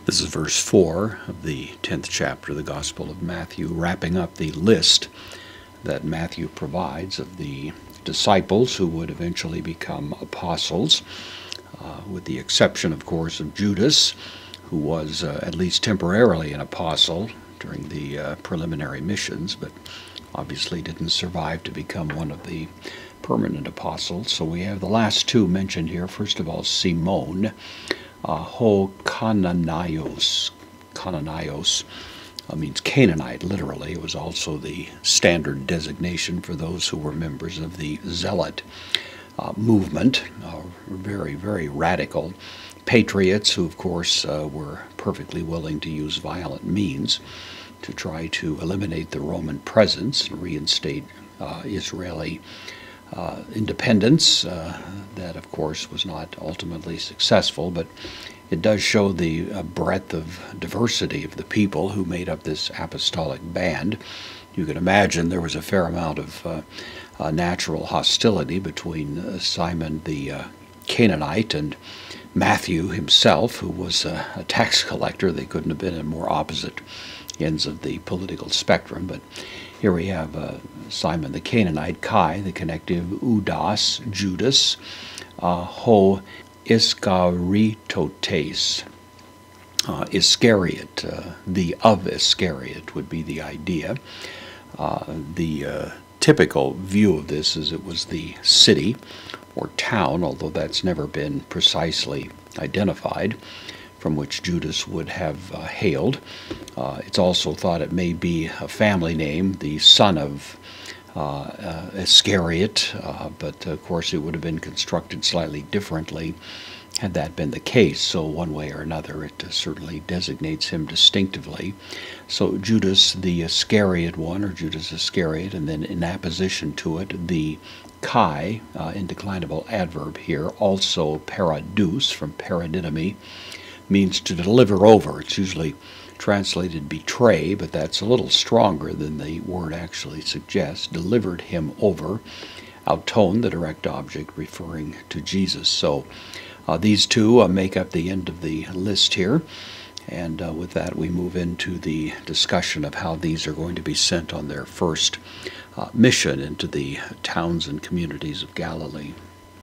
This is verse 4 of the 10th chapter of the Gospel of Matthew, wrapping up the list that Matthew provides of the disciples who would eventually become apostles, with the exception, of course, of Judas, who was at least temporarily an apostle during the preliminary missions, but obviously didn't survive to become one of the permanent apostles. So we have the last two mentioned here. First of all, Simon, ho Kananaios. Kananaios means Canaanite, literally. It was also the standard designation for those who were members of the Zealot movement, very, very radical patriots who, of course, were perfectly willing to use violent means to try to eliminate the Roman presence and reinstate Israeli independence. That, of course, was not ultimately successful, but it does show the breadth of diversity of the people who made up this apostolic band. You can imagine there was a fair amount of natural hostility between Simon the Canaanite and Matthew himself, who was a tax collector. They couldn't have been in more opposite ends of the political spectrum, but here we have Simon the Canaanite, Kai, the connective, Udas, Judas, ho Iskariotes, Iscariot, the of Iscariot would be the idea. The typical view of this is it was the city or town, although that's never been precisely identified, from which Judas would have hailed. It's also thought it may be a family name, the son of Iscariot, but of course it would have been constructed slightly differently had that been the case. So one way or another it certainly designates him distinctively. So Judas the Iscariot one, or Judas Iscariot, and then in apposition to it the Kai, indeclinable adverb here, also paradous, from paradidomi, means to deliver over. It's usually translated betray, but that's a little stronger than the word actually suggests. Delivered him over. Auton, the direct object, referring to Jesus. So these two make up the end of the list here. And with that, we move into the discussion of how these are going to be sent on their first mission into the towns and communities of Galilee.